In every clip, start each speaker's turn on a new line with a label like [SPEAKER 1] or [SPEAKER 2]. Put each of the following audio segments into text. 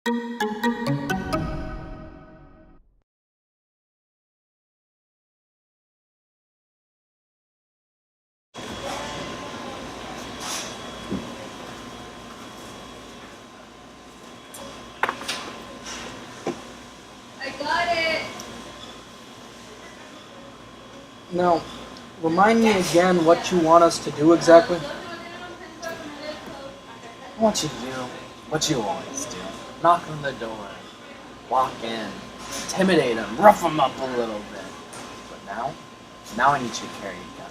[SPEAKER 1] I got it.
[SPEAKER 2] Now, remind me again what you want us to do exactly.
[SPEAKER 3] I want you to do what you always do. Knock on the door, walk in, intimidate them, rough them up a little bit. But now I need you to carry a gun.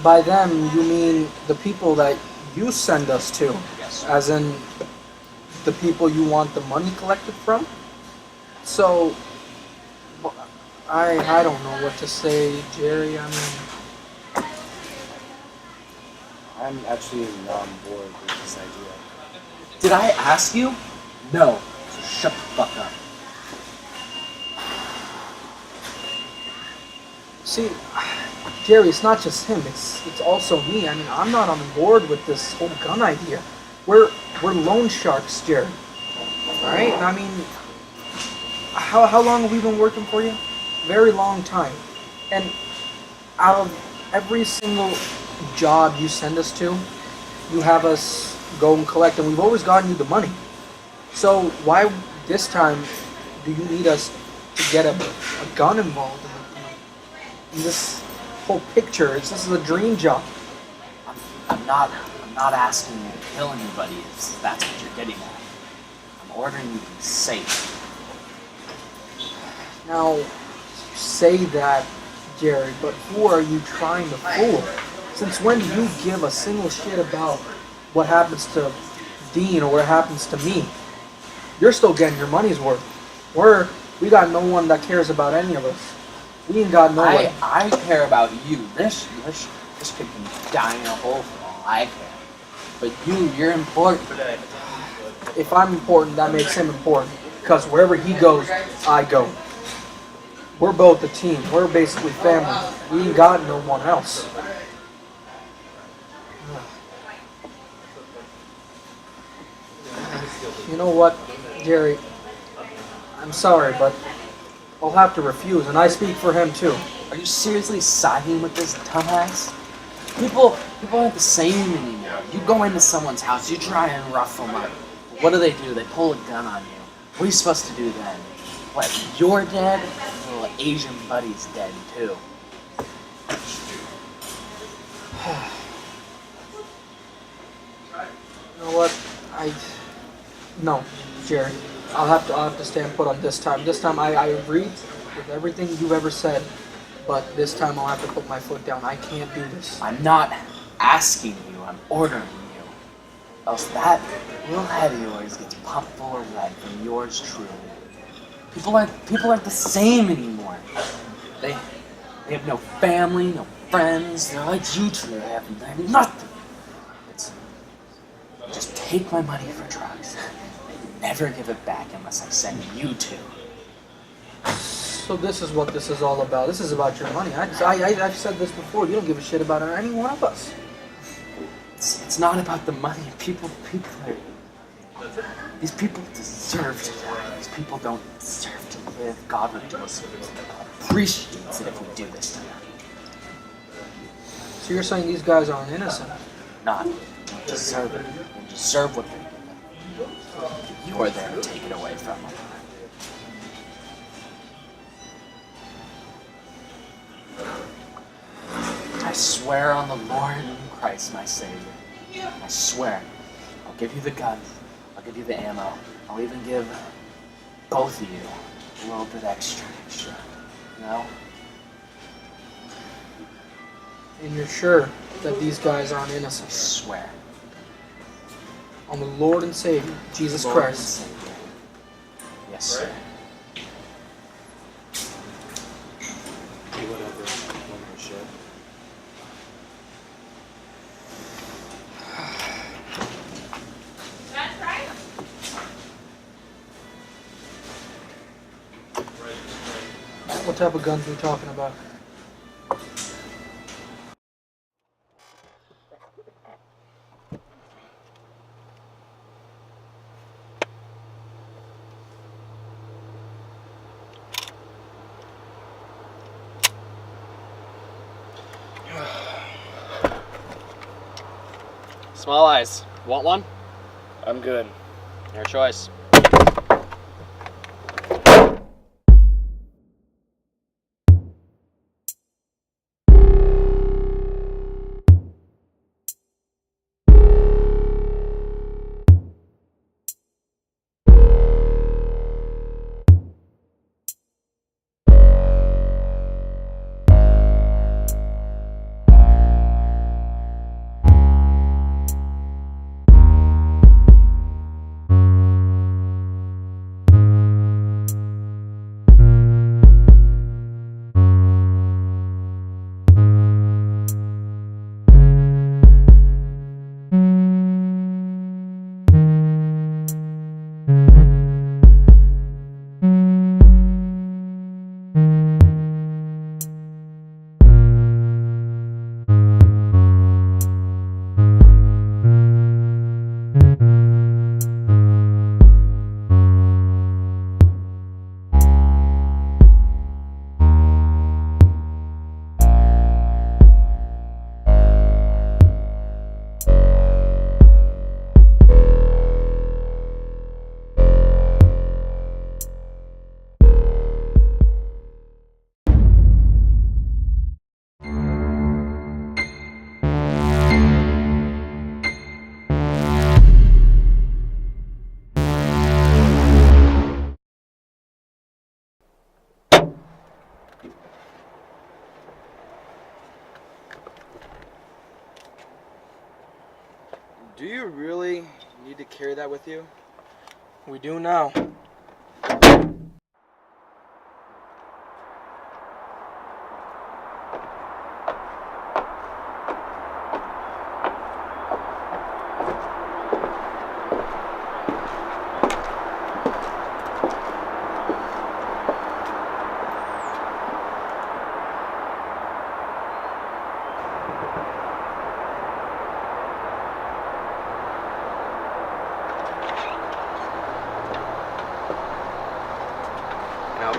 [SPEAKER 2] By them, you mean the people that you send us to,
[SPEAKER 3] Yes, sir.
[SPEAKER 2] as in the people you want the money collected from? So, I don't know what to say, Jerry. I mean,
[SPEAKER 4] I'm actually not on board with this idea.
[SPEAKER 3] Did I ask you? No. So shut the fuck up.
[SPEAKER 2] see, Jerry, it's not just him. It's also me. I mean, I'm not on board with this whole gun idea. We're loan sharks, Jerry. All right? And I mean, how long have we been working for you? Very long time. And out of every single job you send us to, you have us go and collect, and we've always gotten you the money. So why this time do you need us to get a gun involved in this whole picture? This is a dream job.
[SPEAKER 3] I'm not asking you to kill anybody if that's what you're getting at. I'm ordering you to be safe.
[SPEAKER 2] Now, you say that, Jerry, but who are you trying to fool? Since when do you give a single shit about what happens to Dean or what happens to me? You're still getting your money's worth. We got no one that cares about any of us. We ain't got no one.
[SPEAKER 3] I care about you. This kid can die in a hole for all I care. But you're important.
[SPEAKER 2] If I'm important, that makes him important. Because wherever he goes, I go. We're both a team. We're basically family. We ain't got no one else. You know what, Jerry? I'm sorry, but I'll have to refuse, and I speak for him too.
[SPEAKER 3] Are you seriously siding with this dumbass? People aren't the same anymore. You go into someone's house, you try and rough them up. What do? They pull a gun on you. What are you supposed to do then? What, you're dead? Your little Asian buddy's dead too.
[SPEAKER 2] You know what? No, Jerry. I'll have to stand put on this time. This time I agreed with everything you've ever said, but this time I'll have to put my foot down. I can't do this.
[SPEAKER 3] I'm not asking you, I'm ordering you. Else that little head of yours gets pumped full of lead from yours truly. People aren't the same anymore. They have no family, no friends. They're like you two. They have nothing. Just take my money for drugs. Never give it back unless I send you to.
[SPEAKER 2] So this is what this is all about. This is about your money. I've said this before. You don't give a shit about any one of us.
[SPEAKER 3] It's not about the money. These people deserve to die. These people don't deserve to live. God would do us appreciates it if we do this to them.
[SPEAKER 2] So you're saying these guys aren't innocent?
[SPEAKER 3] Not deserve it. They deserve what they're given. You're there to take it away from them. I swear on the Lord Christ, my Savior. I swear. I'll give you the gun. I'll give you the ammo. I'll even give both of you a little bit extra. You know?
[SPEAKER 2] And you're sure that these guys aren't
[SPEAKER 3] I
[SPEAKER 2] innocent?
[SPEAKER 3] swear.
[SPEAKER 2] On the Lord and Savior, Jesus
[SPEAKER 3] Lord and
[SPEAKER 2] Christ.
[SPEAKER 3] Savior. Yes, sir.
[SPEAKER 4] Whatever. One more shit.
[SPEAKER 1] That's right.
[SPEAKER 2] What type of guns are we talking about?
[SPEAKER 1] Small eyes. Want one?
[SPEAKER 4] I'm good.
[SPEAKER 1] Your choice.
[SPEAKER 5] Do you really need to carry that with you?
[SPEAKER 2] We do now.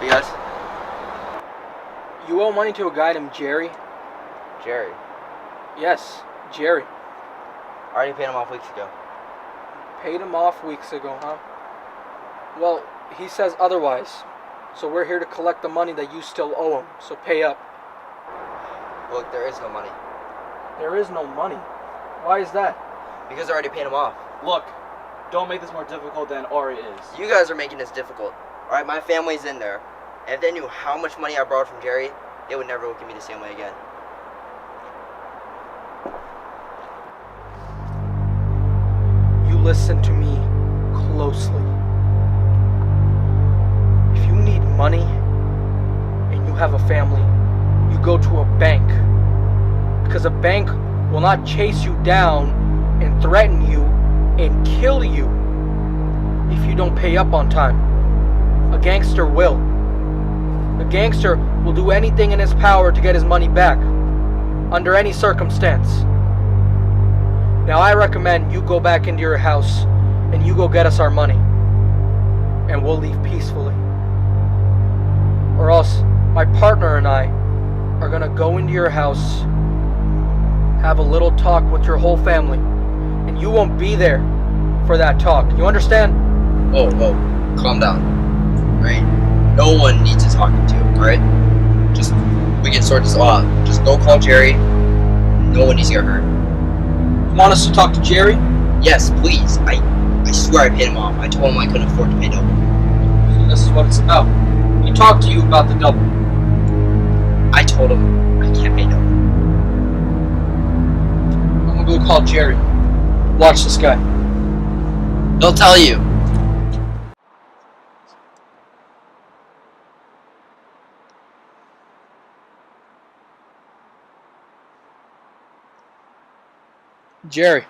[SPEAKER 5] Yes.
[SPEAKER 2] You owe money to a guy named Jerry?
[SPEAKER 5] Jerry.
[SPEAKER 2] Yes, Jerry.
[SPEAKER 5] I already paid him off weeks ago.
[SPEAKER 2] Paid him off weeks ago, huh? Well, he says otherwise. So we're here to collect the money that you still owe him. So pay up.
[SPEAKER 5] Look, there is no money.
[SPEAKER 2] There is no money. Why is that?
[SPEAKER 5] Because I already paid him off.
[SPEAKER 1] Look, don't make this more difficult than it already is.
[SPEAKER 5] You guys are making this difficult. Alright, my family's in there. And if they knew how much money I borrowed from Jerry, they would never look at me the same way again.
[SPEAKER 2] You listen to me closely. If you need money and you have a family, you go to a bank. Because a bank will not chase you down and threaten you and kill you if you don't pay up on time. A gangster will. A gangster will do anything in his power to get his money back, under any circumstance. Now I recommend you go back into your house and you go get us our money. And we'll leave peacefully. Or else my partner and I are gonna go into your house, have a little talk with your whole family, and you won't be there for that talk. You understand?
[SPEAKER 5] Whoa, calm down. Right? No one needs to talk to, alright? We can sort this all out. Just go call Jerry. No one needs to get hurt.
[SPEAKER 2] You want us to talk to Jerry?
[SPEAKER 5] Yes, please. I swear I paid him off. I told him I couldn't afford to pay double.
[SPEAKER 2] So this is what it's about. He talked to you about the double.
[SPEAKER 5] I told him I can't pay double.
[SPEAKER 2] I'm gonna go call Jerry. Watch this guy.
[SPEAKER 5] He'll tell you.
[SPEAKER 2] Jerry,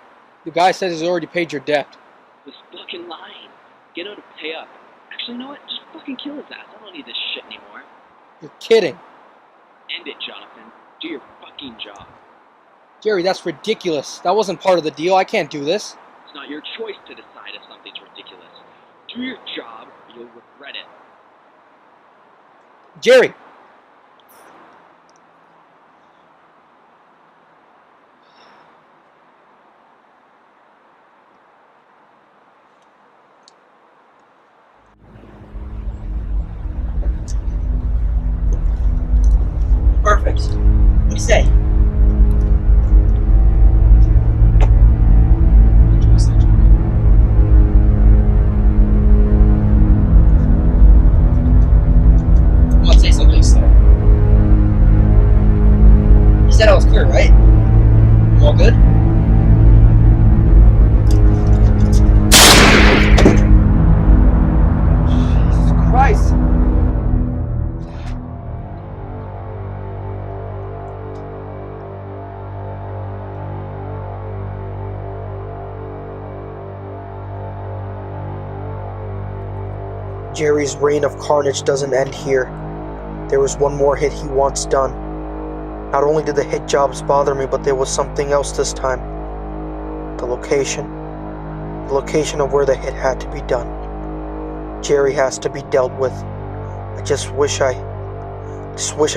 [SPEAKER 2] the guy says he's already paid your debt.
[SPEAKER 6] Was fucking lying. Get him to pay up. Actually, you know what? Just fucking kill his ass. I don't need this shit anymore.
[SPEAKER 2] You're kidding.
[SPEAKER 6] End it, Jonathan. Do your fucking job.
[SPEAKER 2] Jerry, that's ridiculous. That wasn't part of the deal. I can't do this.
[SPEAKER 6] It's not your choice to decide if something's ridiculous. Do your job or you'll regret it.
[SPEAKER 2] Jerry!
[SPEAKER 5] Perfect. What do you say? Come on, say something, sir. You said I was clear, right? I'm all good?
[SPEAKER 1] Jesus Christ!
[SPEAKER 7] Jerry's reign of carnage doesn't end here. There was one more hit he wants done. Not only did the hit jobs bother me, but there was something else this time. The location. The location of where the hit had to be done. Jerry has to be dealt with. I just wish I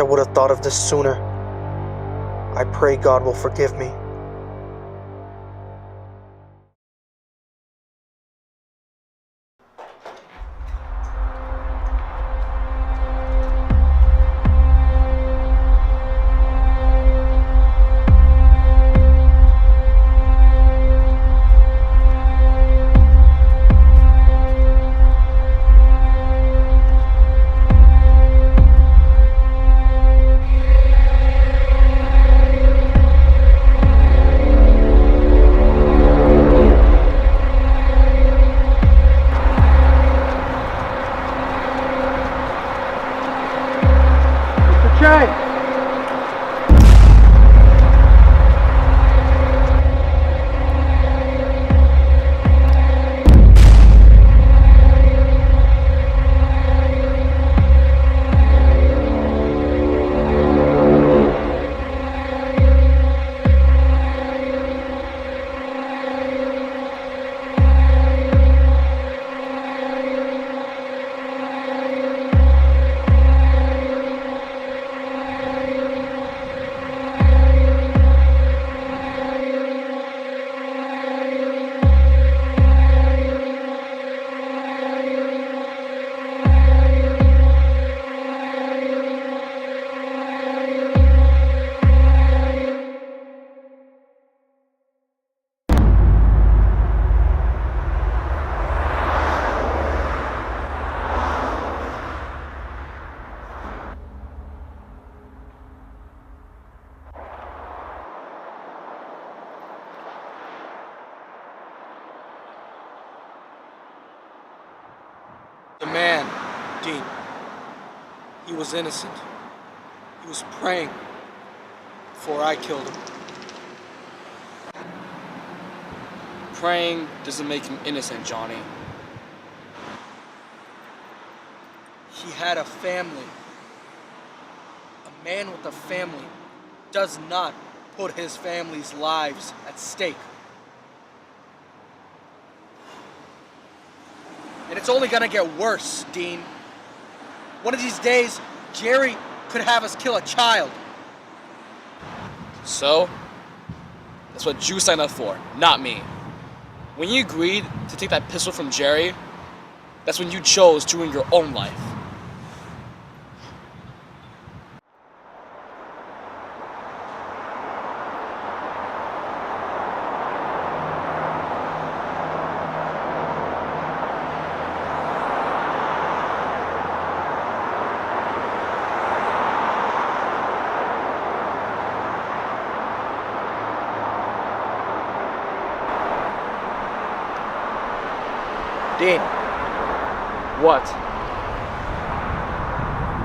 [SPEAKER 7] would have thought of this sooner. I pray God will forgive me.
[SPEAKER 2] The man, Dean, he was innocent. He was praying before I killed him.
[SPEAKER 1] Praying doesn't make him innocent, Johnny.
[SPEAKER 2] He had a family. A man with a family does not put his family's lives at stake. And it's only gonna get worse, Dean. One of these days, Jerry could have us kill a child.
[SPEAKER 1] So, that's what you signed up for, not me. When you agreed to take that pistol from Jerry, that's when you chose to ruin your own life.
[SPEAKER 2] Dean,
[SPEAKER 1] What?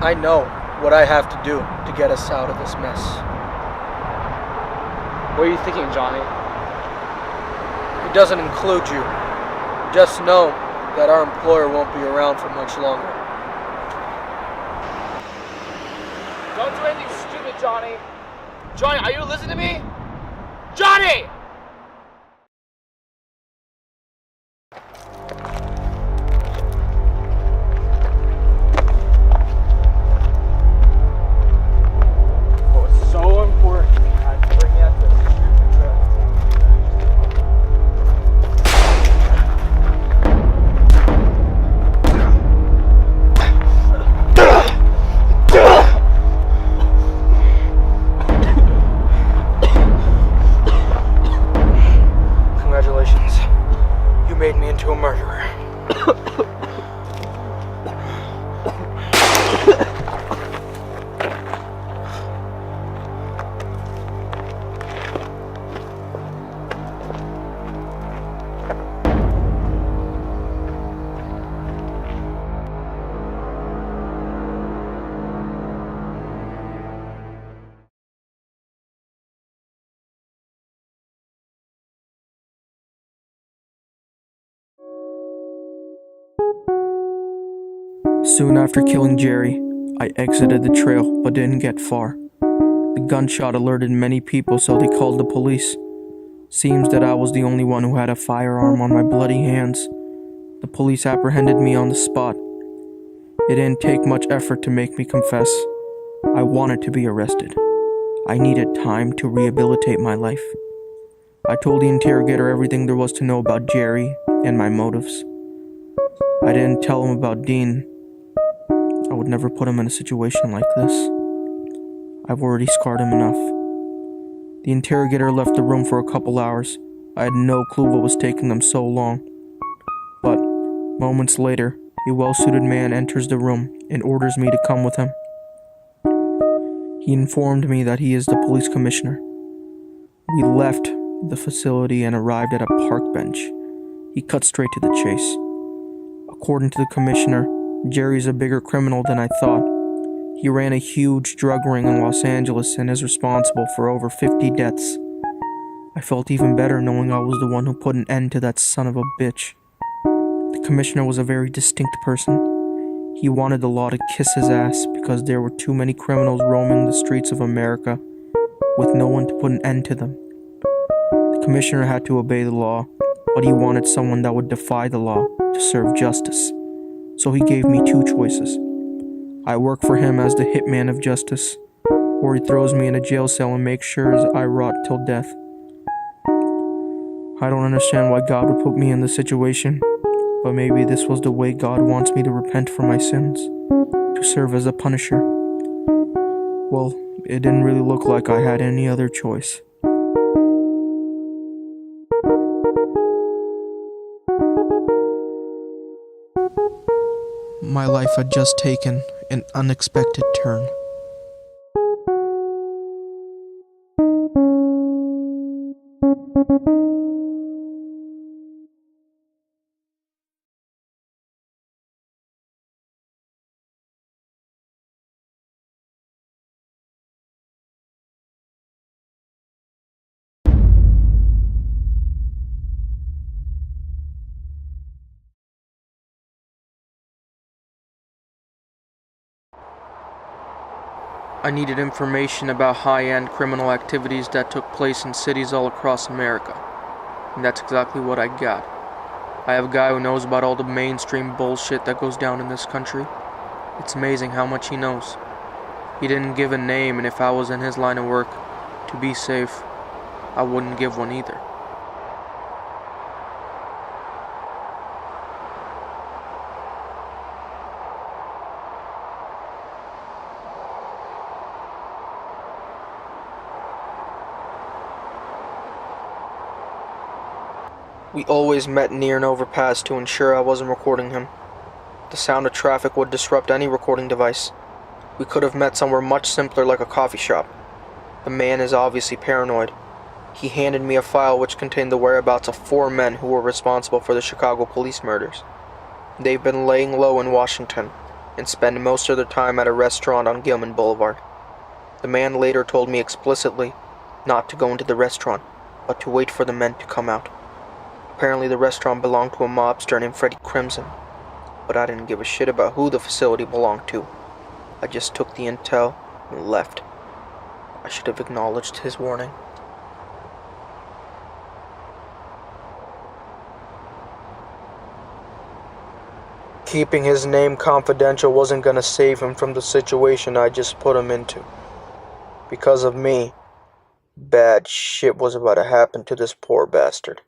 [SPEAKER 2] I know what I have to do to get us out of this mess.
[SPEAKER 1] What are you thinking, Johnny?
[SPEAKER 2] It doesn't include you. Just know that our employer won't be around for much longer.
[SPEAKER 1] Don't do anything stupid, Johnny. Johnny, are you listening to me? Johnny! What was so important, I had to bring you out to this stupid trip.
[SPEAKER 7] to a murderer. Soon after killing Jerry, I exited the trail but didn't get far. The gunshot alerted many people, so they called the police. Seems that I was the only one who had a firearm on my bloody hands. The police apprehended me on the spot. It didn't take much effort to make me confess. I wanted to be arrested. I needed time to rehabilitate my life. I told the interrogator everything there was to know about Jerry and my motives. I didn't tell him about Dean. I would never put him in a situation like this. I've already scarred him enough. The interrogator left the room for a couple hours. I had no clue what was taking them so long. But moments later, a well-suited man enters the room and orders me to come with him. He informed me that he is the police commissioner. We left the facility and arrived at a park bench. He cut straight to the chase. According to the commissioner, Jerry's a bigger criminal than I thought. He ran a huge drug ring in Los Angeles and is responsible for over 50 deaths. I felt even better knowing I was the one who put an end to that son of a bitch. The commissioner was a very distinct person. He wanted the law to kiss his ass because there were too many criminals roaming the streets of America with no one to put an end to them. The commissioner had to obey the law, but he wanted someone that would defy the law to serve justice. So he gave me two choices. I work for him as the hitman of justice, or he throws me in a jail cell and makes sure I rot till death. I don't understand why God would put me in this situation, but maybe this was the way God wants me to repent for my sins, to serve as a punisher. Well, it didn't really look like I had any other choice. My life had just taken an unexpected turn. I needed information about high-end criminal activities that took place in cities all across America. And that's exactly what I got. I have a guy who knows about all the mainstream bullshit that goes down in this country. It's amazing how much he knows. He didn't give a name, and if I was in his line of work, to be safe, I wouldn't give one either. We always met near an overpass to ensure I wasn't recording him. The sound of traffic would disrupt any recording device. We could have met somewhere much simpler like a coffee shop. The man is obviously paranoid. He handed me a file which contained the whereabouts of 4 men who were responsible for the Chicago police murders. They've been laying low in Washington and spend most of their time at a restaurant on Gilman Boulevard. The man later told me explicitly not to go into the restaurant, but to wait for the men to come out. Apparently the restaurant belonged to a mobster named Freddie Crimson, but I didn't give a shit about who the facility belonged to. I just took the intel and left. I should have acknowledged his warning. Keeping his name confidential wasn't gonna save him from the situation I just put him into. Because of me, bad shit was about to happen to this poor bastard.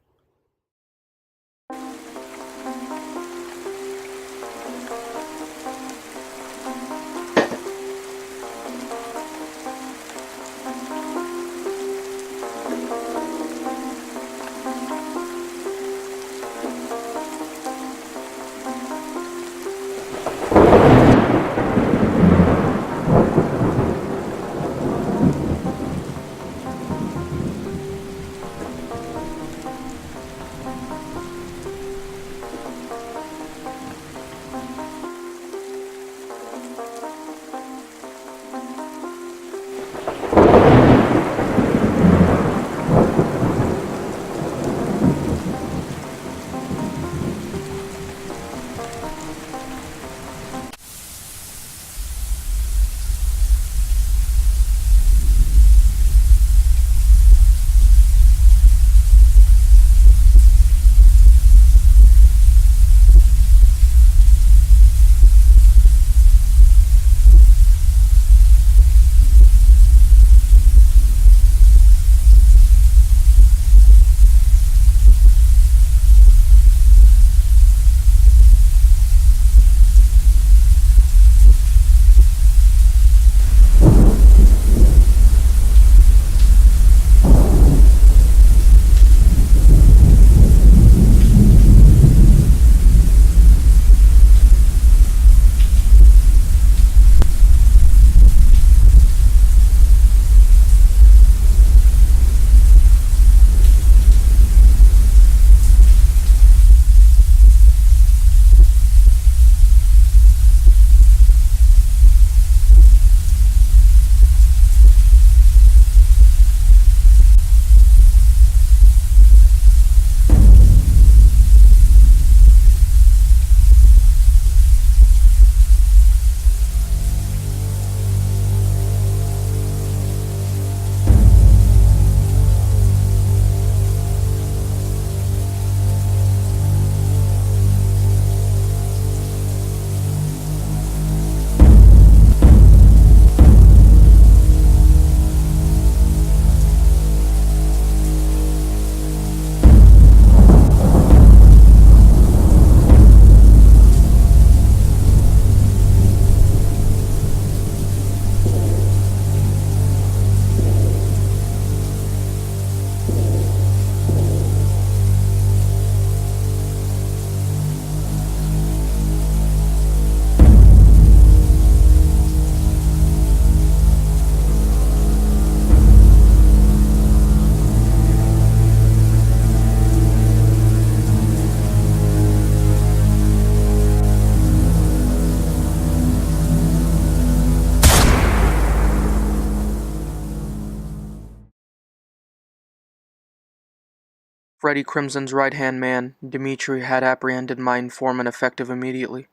[SPEAKER 7] Freddy Crimson's right-hand man, Dimitri, had apprehended my informant effective immediately.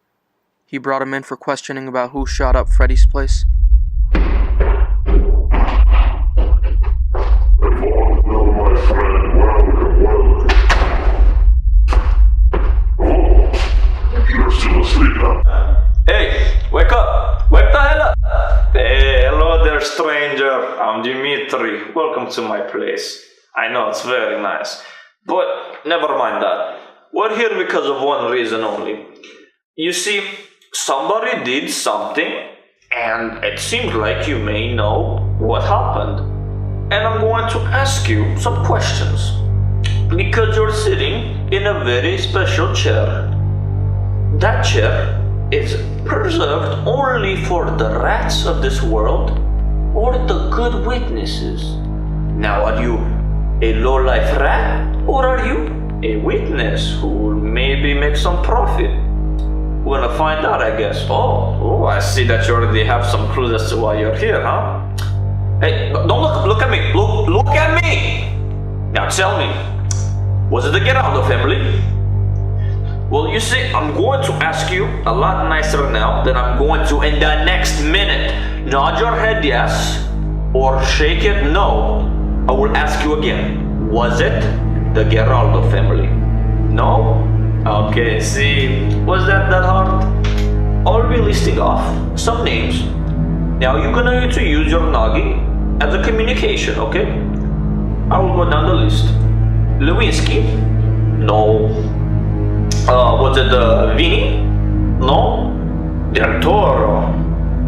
[SPEAKER 7] He brought him in for questioning about who shot up Freddy's place.
[SPEAKER 8] Hey, wake up! Wake the hell up! Hey, hello there, stranger. I'm Dimitri. Welcome to my place. I know it's very nice, but never mind that. We're here because of one reason only. You see, somebody did something, and it seems like you may know what happened. And I'm going to ask you some questions, because you're sitting in a very special chair. That chair is preserved only for the rats of this world or the good witnesses. Now, are you a low-life rat, or are you a witness who will maybe make some profit? We're gonna find out, I guess. Oh, I see that you already have some clues as to why you're here, huh? Hey, don't look at me. Look at me! Now tell me, was it the Geraldo family? Well, you see, I'm going to ask you a lot nicer now than I'm going to in the next minute. Nod your head yes, or shake it no. I will ask you again. Was it the Geraldo family? No? Okay, see, was that hard? I'll be listing off some names. Now you're gonna need to use your noggin as a communication, okay? I will go down the list. Lewinsky? No. Was it Vini? No. Del Toro?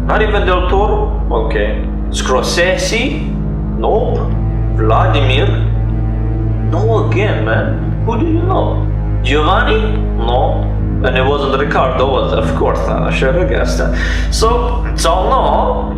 [SPEAKER 8] Not even Del Toro? Okay. Scorsese? Nope. Vladimir? No again, man. Who do you know? Giovanni? No. And it wasn't Ricardo, was it? Of course not. I should have guessed that. So no.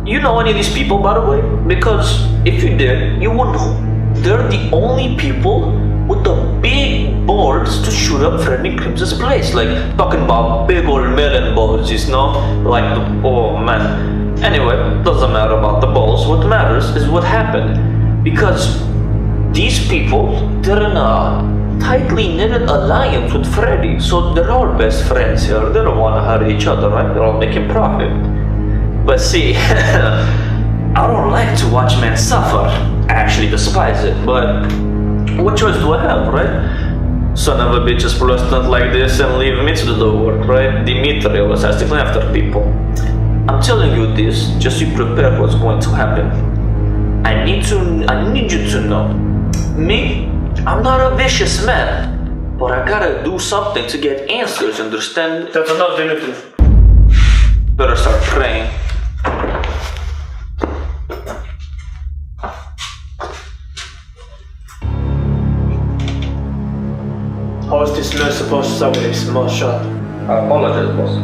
[SPEAKER 8] You know any of these people, by the way? Because if you did, you would know. They're the only people with the big balls to shoot up Freddy Crimson's place. Like, talking about big old melon balls, you know? Like, oh man. Anyway, doesn't matter about the balls. What matters is what happened. Because these people, they're in a tightly knitted alliance with Freddy. So they're all best friends here. They don't want to hurt each other, right? They're all making profit. But see, I don't like to watch men suffer. I actually despise it, but what choice do I have, right? Son of a bitch is president like this and leave me to do the work, right? Dimitri always has to go after people. I'm telling you this, just to prepare what's going to happen. I need you to know. Me, I'm not a vicious man, but I gotta do something to get answers, understand? That's enough, Dimitri. Better start praying.
[SPEAKER 9] How is this man supposed to stop with a small shot?
[SPEAKER 8] I apologize, boss.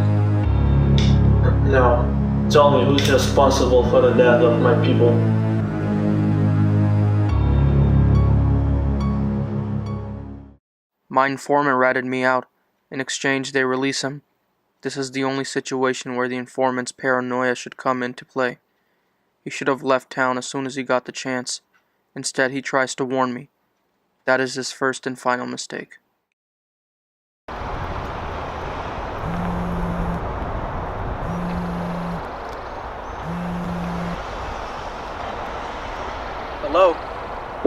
[SPEAKER 9] Now, tell me who's responsible for the death of my people.
[SPEAKER 7] My informant ratted me out. In exchange, they release him. This is the only situation where the informant's paranoia should come into play. He should have left town as soon as he got the chance. Instead, he tries to warn me. That is his first and final mistake.
[SPEAKER 2] Hello?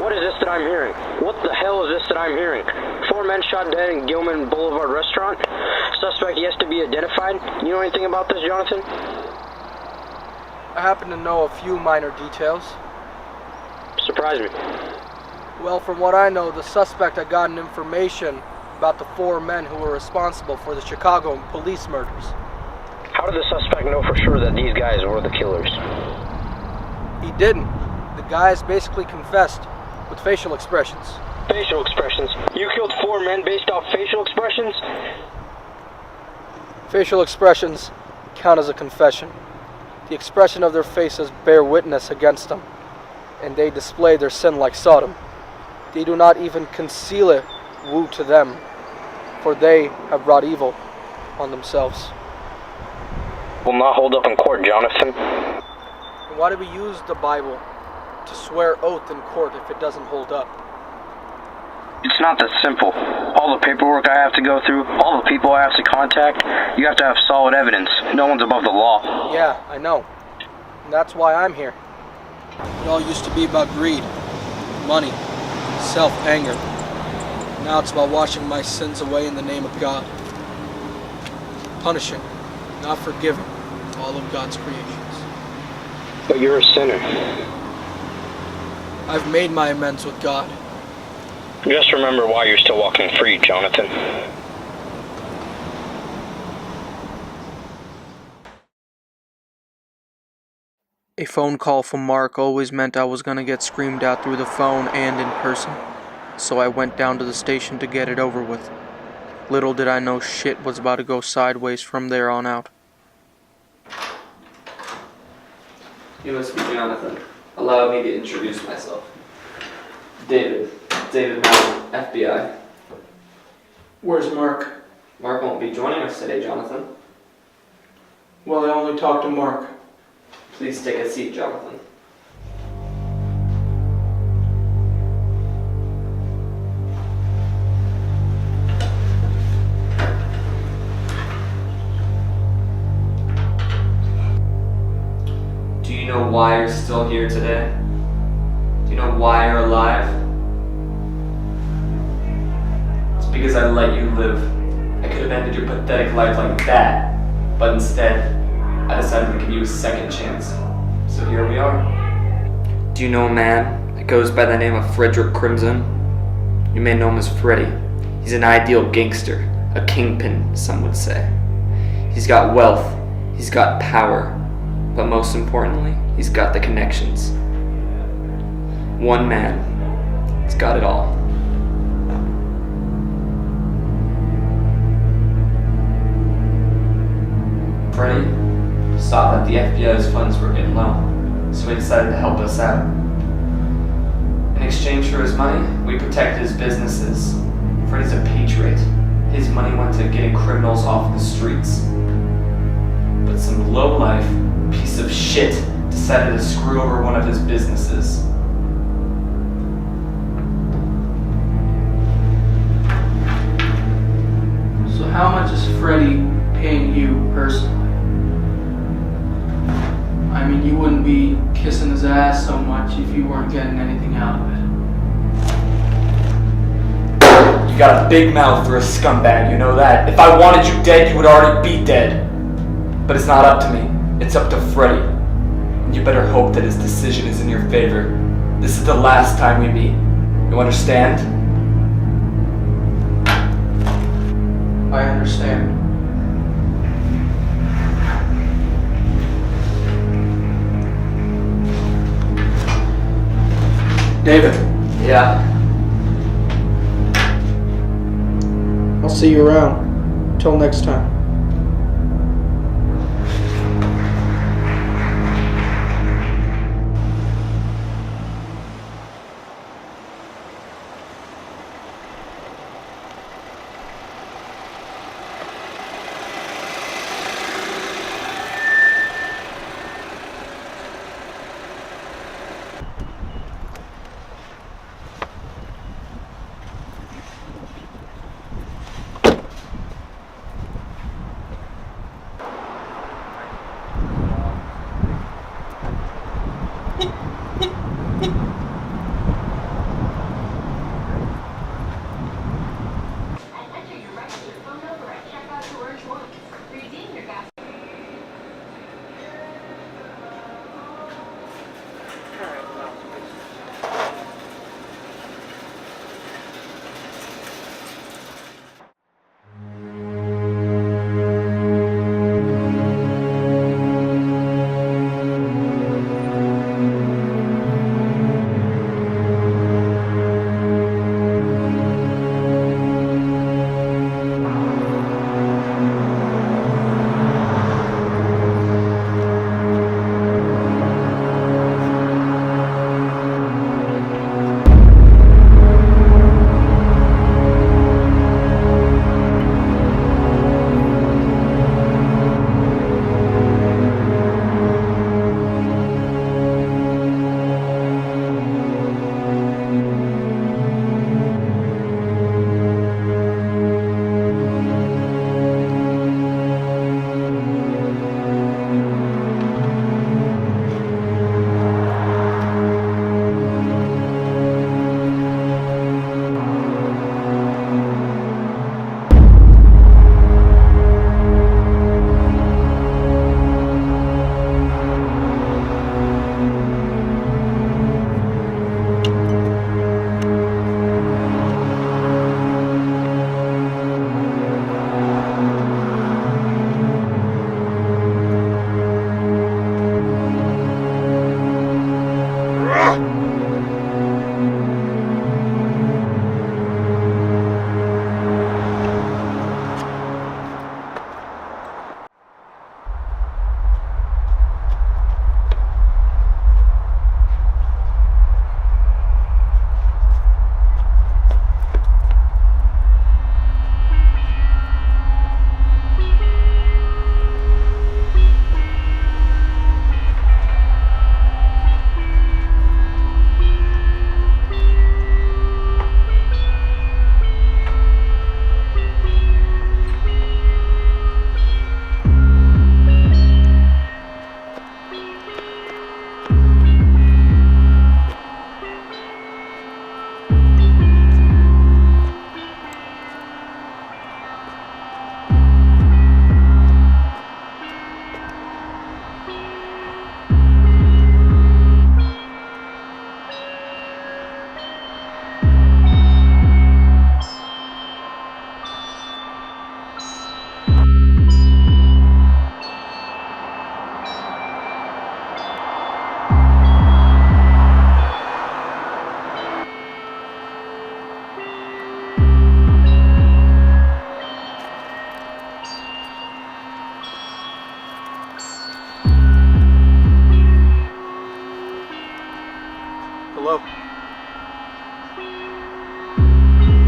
[SPEAKER 10] What is this that I'm hearing? What the hell is this that I'm hearing? 4 men shot dead in Gilman Boulevard restaurant. Suspect yet to be identified. You know anything about this, Jonathan?
[SPEAKER 2] I happen to know a few minor details.
[SPEAKER 10] Surprise me.
[SPEAKER 2] Well, from what I know, the suspect had gotten information about the 4 men who were responsible for the Chicago police murders.
[SPEAKER 10] How did the suspect know for sure that these guys were the killers?
[SPEAKER 2] He didn't. The guys basically confessed with facial expressions.
[SPEAKER 10] Facial expressions? You killed 4 men based off facial expressions?
[SPEAKER 2] Facial expressions count as a confession. The expression of their faces bear witness against them, and they display their sin like Sodom. They do not even conceal it, woe to them, for they have brought evil on themselves.
[SPEAKER 10] Will not hold up in court, Jonathan.
[SPEAKER 2] And why do we use the Bible to swear oath in court if it doesn't hold up?
[SPEAKER 10] It's not that simple. All the paperwork I have to go through, all the people I have to contact, you have to have solid evidence. No one's above the law.
[SPEAKER 2] Yeah, I know. And that's why I'm here. It all used to be about greed, money, self-anger. Now it's about washing my sins away in the name of God. Punishing, not forgiving, all of God's creations.
[SPEAKER 10] But you're a sinner.
[SPEAKER 2] I've made my amends with God.
[SPEAKER 10] Just remember why you're still walking free, Jonathan.
[SPEAKER 7] A phone call from Mark always meant I was gonna get screamed at through the phone and in person, so I went down to the station to get it over with. Little did I know shit was about to go sideways from there on out.
[SPEAKER 11] You must be Jonathan. Allow me to introduce myself. David Mellon, FBI.
[SPEAKER 2] Where's Mark?
[SPEAKER 11] Mark won't be joining us today, Jonathan.
[SPEAKER 2] Well, I only talked to Mark.
[SPEAKER 11] Please take a seat, Jonathan. Do you know why you're still here today? Do you know why you're alive? It's because I let you live. I could have ended your pathetic life like that, but instead, I decided to give you a second chance. So here we are. Do you know a man that goes by the name of Frederick Crimson? You may know him as Freddy. He's an ideal gangster, a kingpin, some would say. He's got wealth, he's got power, but most importantly, he's got the connections. One man, he's got it all. Freddy saw that the FBI's funds were getting low, so he decided to help us out. In exchange for his money, we protected his businesses. Freddy's a patriot. His money went to getting criminals off the streets. But some lowlife piece of shit decided to screw over one of his businesses.
[SPEAKER 2] So how much is Freddy paying you personally? I mean, you wouldn't be kissing his ass so much if you weren't getting anything out of it.
[SPEAKER 11] You got a big mouth for a scumbag, you know that. If I wanted you dead, you would already be dead. But it's not up to me. It's up to Freddy. And you better hope that his decision is in your favor. This is the last time we meet. You understand?
[SPEAKER 2] I understand. David.
[SPEAKER 11] Yeah.
[SPEAKER 2] I'll see you around. Till next time.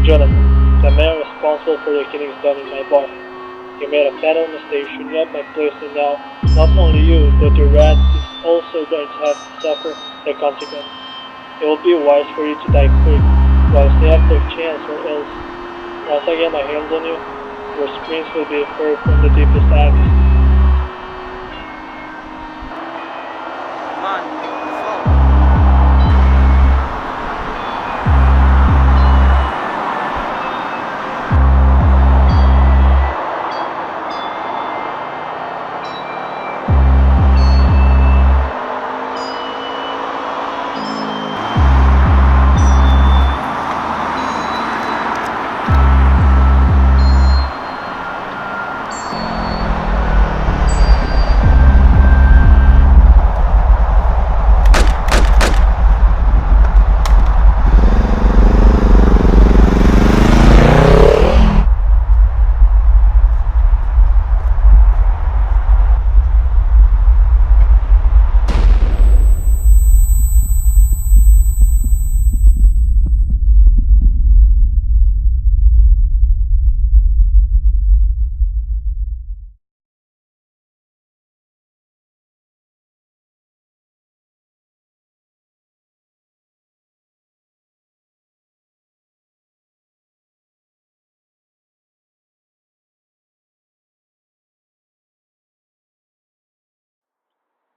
[SPEAKER 9] Jonathan, the man responsible for the killings done in my bar. You made a fatal mistake shooting up my place, and now, not only you, but your rat is also going to have to suffer the consequence. It will be wise for you to die quick, while stay up for chance or else. Once I get my hands on you, your screams will be heard from the deepest attic.
[SPEAKER 2] Come on, pick up the phone.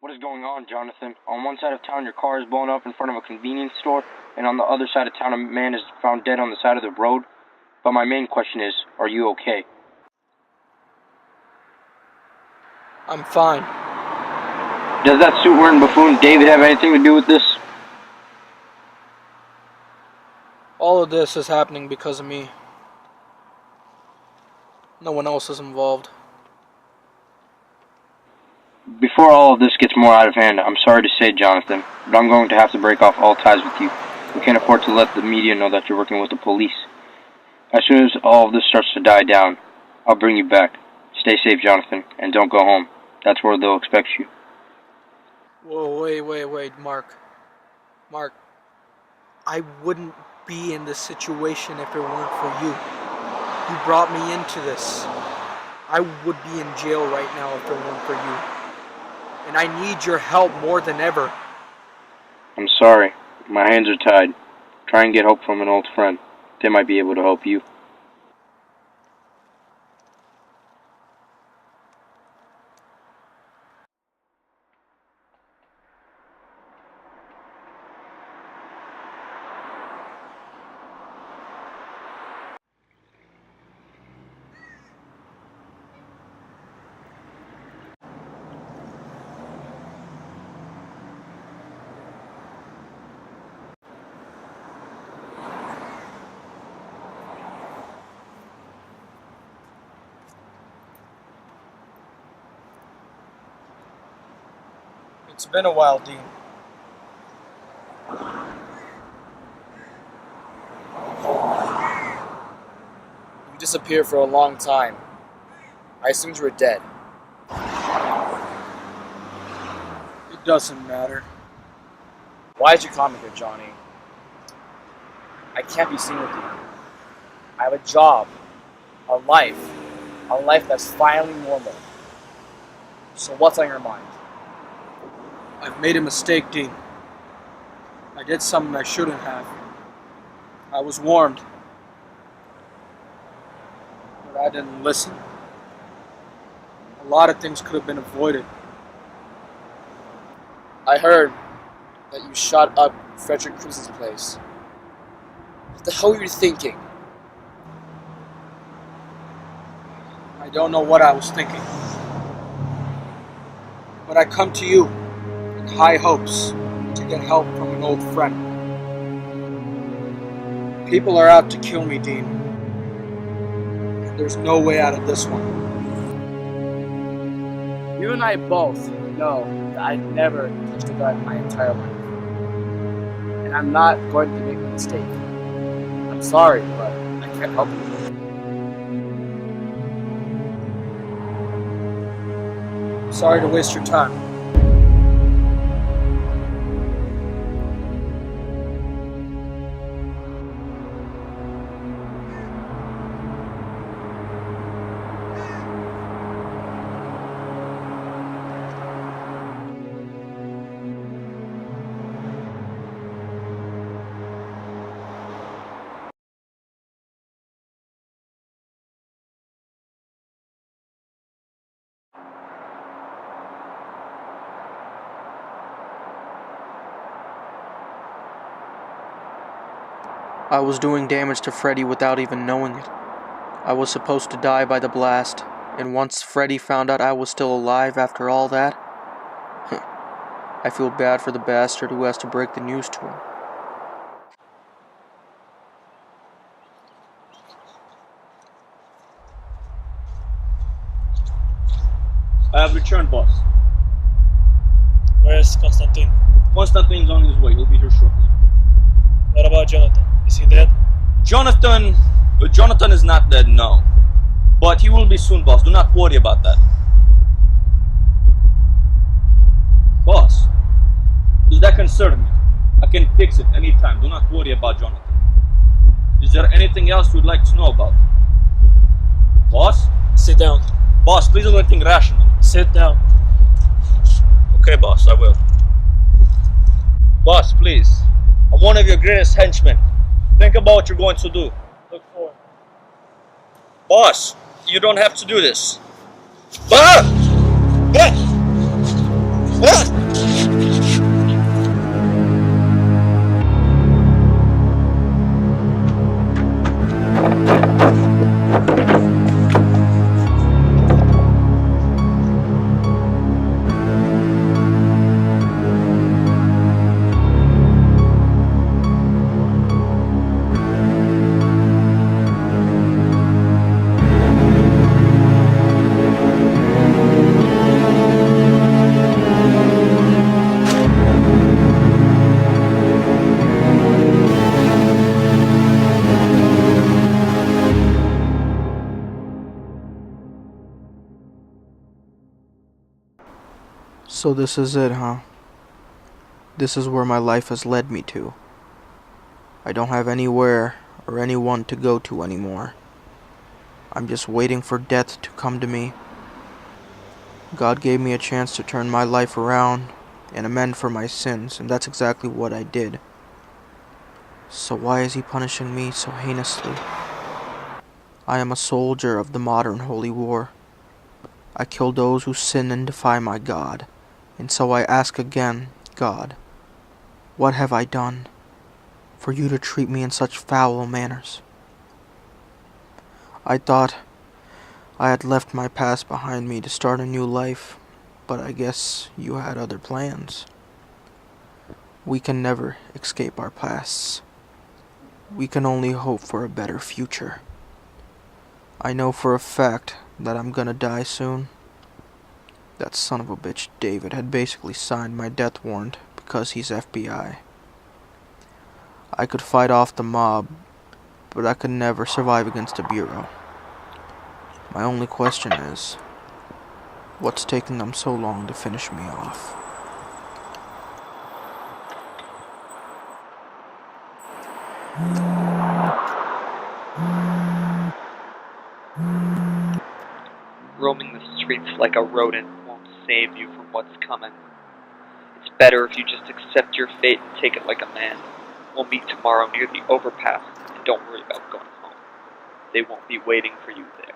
[SPEAKER 10] What is going on, Jonathan? On one side of town, your car is blown up in front of a convenience store, and on the other side of town, a man is found dead on the side of the road. But my main question is, are you okay?
[SPEAKER 2] I'm fine.
[SPEAKER 10] Does that suit-wearing buffoon David have anything to do with this?
[SPEAKER 2] All of this is happening because of me. No one else is involved.
[SPEAKER 10] Before all of this gets more out of hand, I'm sorry to say, Jonathan, but I'm going to have to break off all ties with you. We can't afford to let the media know that you're working with the police. As soon as all of this starts to die down, I'll bring you back. Stay safe, Jonathan, and don't go home. That's where they'll expect you.
[SPEAKER 2] Whoa, wait, Mark. Mark, I wouldn't be in this situation if it weren't for you. You brought me into this. I would be in jail right now if it weren't for you. And I need your help more than ever.
[SPEAKER 10] I'm sorry. My hands are tied. Try and get help from an old friend. They might be able to help you.
[SPEAKER 2] It's been a while, Dean.
[SPEAKER 1] You disappeared for a long time. I assumed you were dead.
[SPEAKER 2] It doesn't matter.
[SPEAKER 1] Why did you come here, Johnny? I can't be seen with you. I have a job, a life that's finally normal. So what's on your mind?
[SPEAKER 2] I've made a mistake, Dean. I did something I shouldn't have. I was warned. But I didn't listen. A lot of things could have been avoided.
[SPEAKER 1] I heard that you shot up Frederick Cruz's place. What the hell were you thinking?
[SPEAKER 2] I don't know what I was thinking. But I come to you in high hopes to get help from an old friend. People are out to kill me, Dean. And there's no way out of this one.
[SPEAKER 1] You and I both know that I never touched a gun in my entire life. And I'm not going to make a mistake. I'm sorry, but I can't help you.
[SPEAKER 2] Sorry to waste your time.
[SPEAKER 7] I was doing damage to Freddy without even knowing it. I was supposed to die by the blast, and once Freddy found out I was still alive after all that, I feel bad for the bastard who has to break the news to him.
[SPEAKER 12] I have returned, boss.
[SPEAKER 9] Where's Constantine?
[SPEAKER 12] Constantine's on his way. He'll be here shortly.
[SPEAKER 9] What about Jonathan? Is he dead?
[SPEAKER 12] Jonathan is not dead, no. But he will be soon, boss. Do not worry about that. Boss, does that concern me? I can fix it anytime. Do not worry about Jonathan. Is there anything else you'd like to know about? Boss?
[SPEAKER 9] Sit down.
[SPEAKER 12] Boss, please do anything rational.
[SPEAKER 9] Sit down.
[SPEAKER 12] Okay, boss, I will. Boss, please. I'm one of your greatest henchmen. Think about what you're going to do.
[SPEAKER 9] Look for.
[SPEAKER 12] Boss, you don't have to do this. Ah! Ah! Ah!
[SPEAKER 7] So this is it, huh? This is where my life has led me to. I don't have anywhere or anyone to go to anymore. I'm just waiting for death to come to me. God gave me a chance to turn my life around and amend for my sins, and that's exactly what I did. So why is he punishing me so heinously? I am a soldier of the modern holy war. I kill those who sin and defy my God. And so I ask again, God, what have I done for you to treat me in such foul manners? I thought I had left my past behind me to start a new life, but I guess you had other plans. We can never escape our pasts. We can only hope for a better future. I know for a fact that I'm gonna die soon. That son of a bitch David had basically signed my death warrant because he's FBI. I could fight off the mob, but I could never survive against the Bureau. My only question is, what's taking them so long to finish me off?
[SPEAKER 6] Roaming the streets like a rodent won't save you from what's coming. It's better if you just accept your fate and take it like a man. We'll meet tomorrow near the overpass, and don't worry about going home. They won't be waiting for you there.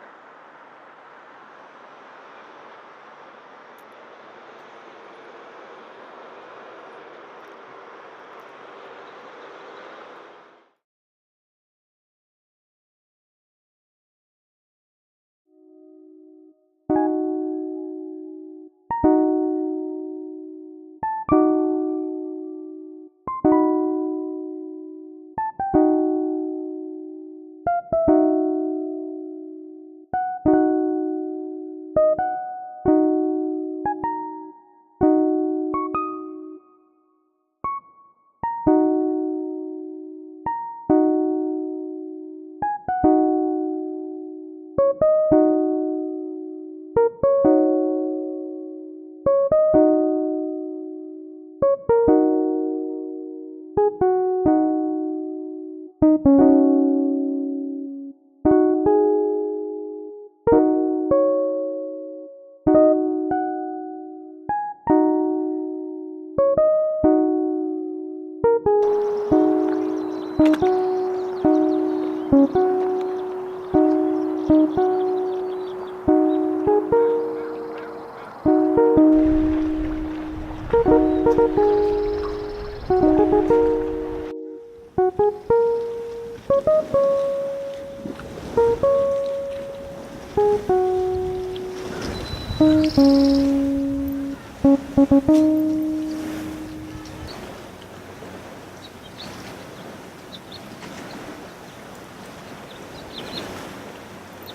[SPEAKER 2] You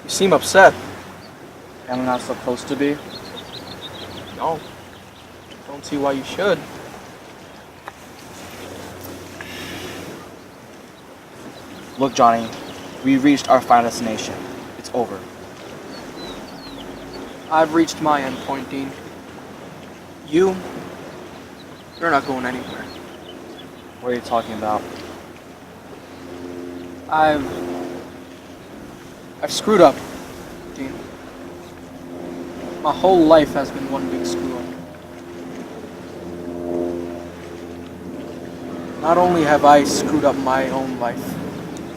[SPEAKER 2] seem upset.
[SPEAKER 1] Am I not supposed to be?
[SPEAKER 2] No. Don't see why you should.
[SPEAKER 1] Look, Johnny, we reached our final destination. It's over.
[SPEAKER 2] I've reached my end point, Dean. You're not going anywhere.
[SPEAKER 1] What are you talking about?
[SPEAKER 2] I've screwed up, Dean. My whole life has been one big screw up. Not only have I screwed up my own life,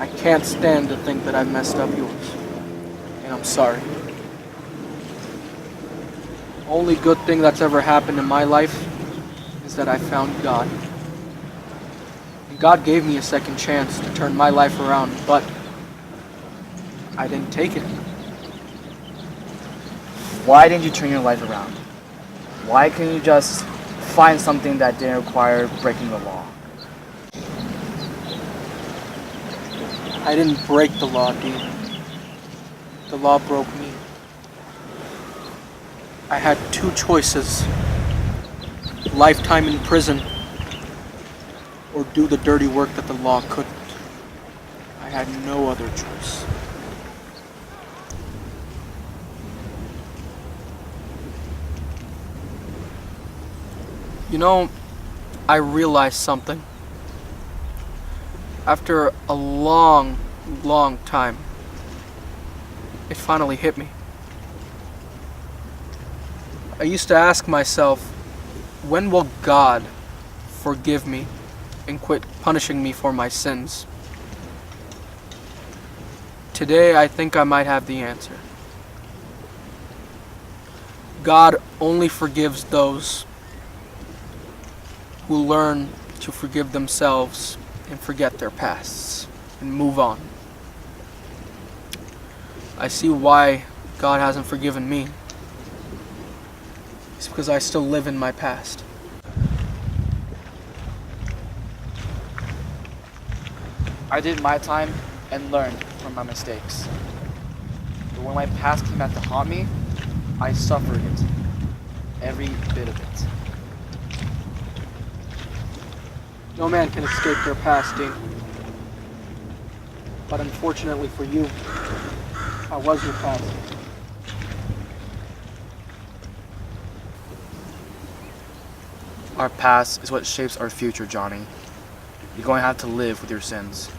[SPEAKER 2] I can't stand to think that I've messed up yours. And I'm sorry. Only good thing that's ever happened in my life is that I found God. And God gave me a second chance to turn my life around, but I didn't take it.
[SPEAKER 1] Why didn't you turn your life around? Why couldn't you just find something that didn't require breaking the law?
[SPEAKER 2] I didn't break the law, Dean. The law broke me. I had two choices. Lifetime in prison, or do the dirty work that the law couldn't. I had no other choice. You know, I realized something. After a long, long time, it finally hit me. I used to ask myself, when will God forgive me and quit punishing me for my sins? Today, I think I might have the answer. God only forgives those who learn to forgive themselves and forget their pasts and move on. I see why God hasn't forgiven me. It's because I still live in my past.
[SPEAKER 1] I did my time and learned from my mistakes. But when my past came back to haunt me, I suffered it. Every bit of it.
[SPEAKER 2] No man can escape their past, Dean. But unfortunately for you, I was your past.
[SPEAKER 1] Our past is what shapes our future, Johnny. You're going to have to live with your sins.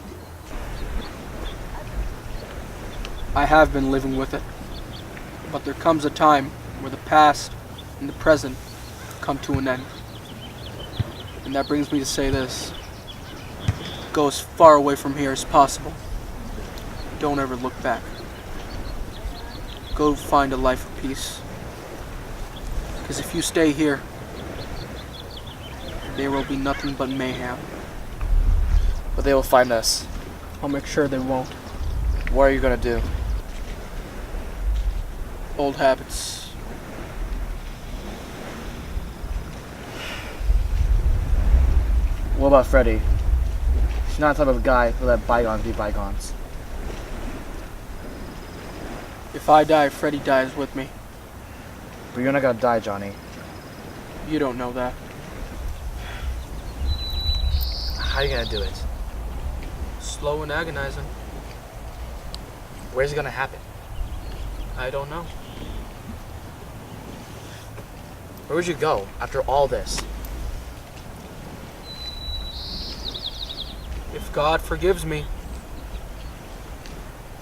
[SPEAKER 2] I have been living with it. But there comes a time where the past and the present come to an end. And that brings me to say this. Go as far away from here as possible. Don't ever look back. Go find a life of peace. Because if you stay here, there will be nothing but mayhem.
[SPEAKER 1] But they will find us.
[SPEAKER 2] I'll make sure they won't.
[SPEAKER 1] What are you going to do?
[SPEAKER 2] Old habits.
[SPEAKER 1] What about Freddy? She's not the type of guy who let bygones be bygones.
[SPEAKER 2] If I die, Freddy dies with me.
[SPEAKER 1] But you're not going to die, Johnny.
[SPEAKER 2] You don't know that.
[SPEAKER 1] How are you going to do it?
[SPEAKER 2] Slow and agonizing.
[SPEAKER 1] Where's it going to happen?
[SPEAKER 2] I don't know.
[SPEAKER 1] Where would you go after all this?
[SPEAKER 2] If God forgives me,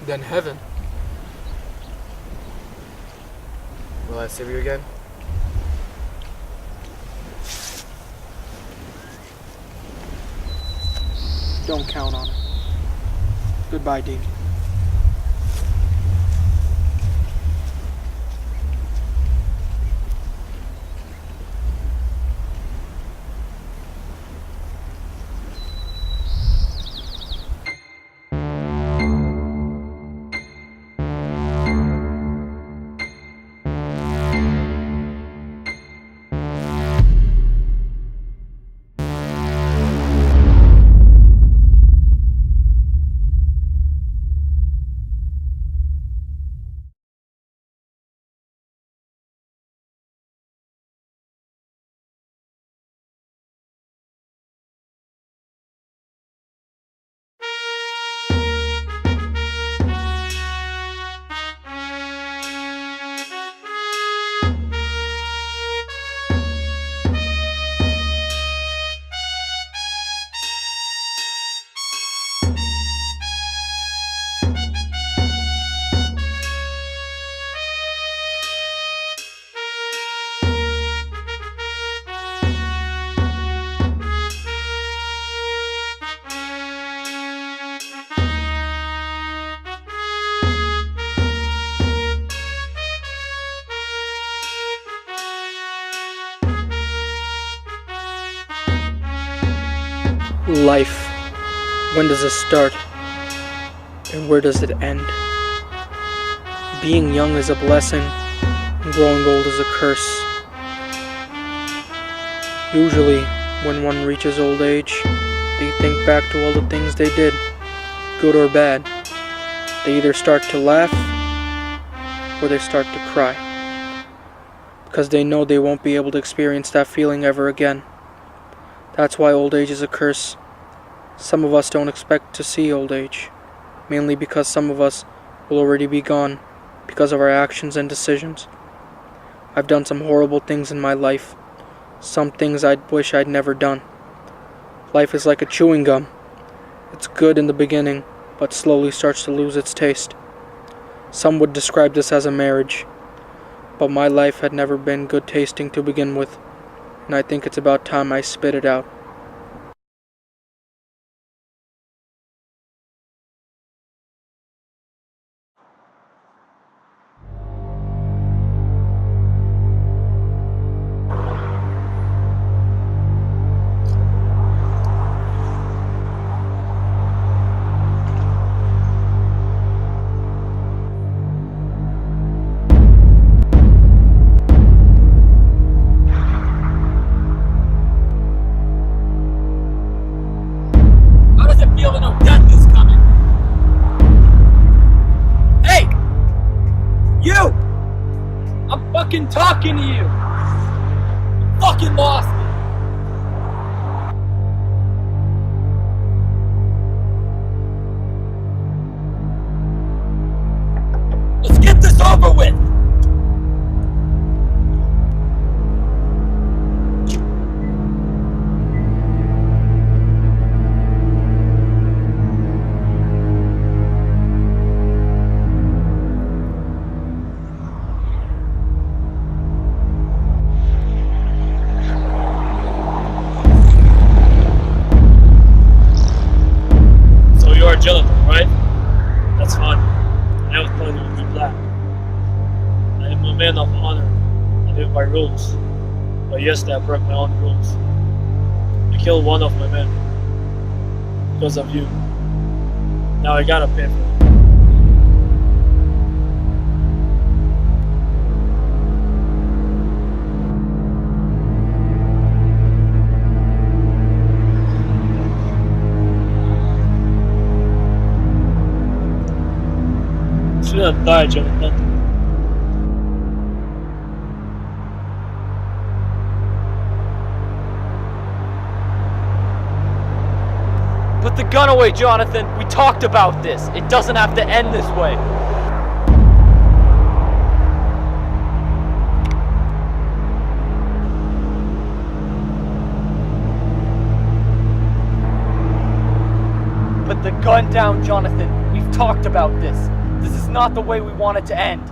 [SPEAKER 2] then heaven.
[SPEAKER 1] Will I save you again?
[SPEAKER 2] Don't count on it. Goodbye, Dean. life? When does it start? And where does it end? Being young is a blessing, and growing old is a curse. Usually, when one reaches old age, they think back to all the things they did, good or bad. They either start to laugh, or they start to cry, because they know they won't be able to experience that feeling ever again. That's why old age is a curse. Some of us don't expect to see old age, mainly because some of us will already be gone because of our actions and decisions. I've done some horrible things in my life, some things I'd wish I'd never done. Life is like a chewing gum. It's good in the beginning, but slowly starts to lose its taste. Some would describe this as a marriage, but my life had never been good tasting to begin with, and I think it's about time I spit it out.
[SPEAKER 1] How does it feel to know death is coming? Hey! You! I'm fucking talking to you! You fucking lost it! Let's get this over with!
[SPEAKER 9] You're Jonathan, right? That's fine. I was planning to be black. I am a man of honor. I live by rules. But yesterday I broke my own rules. I killed one of my men. Because of you. Now I gotta pay for it. Should have died, Jonathan.
[SPEAKER 1] Put the gun away, Jonathan. We talked about this. It doesn't have to end this way. Put the gun down, Jonathan. We've talked about this. This is not the way we want it to end.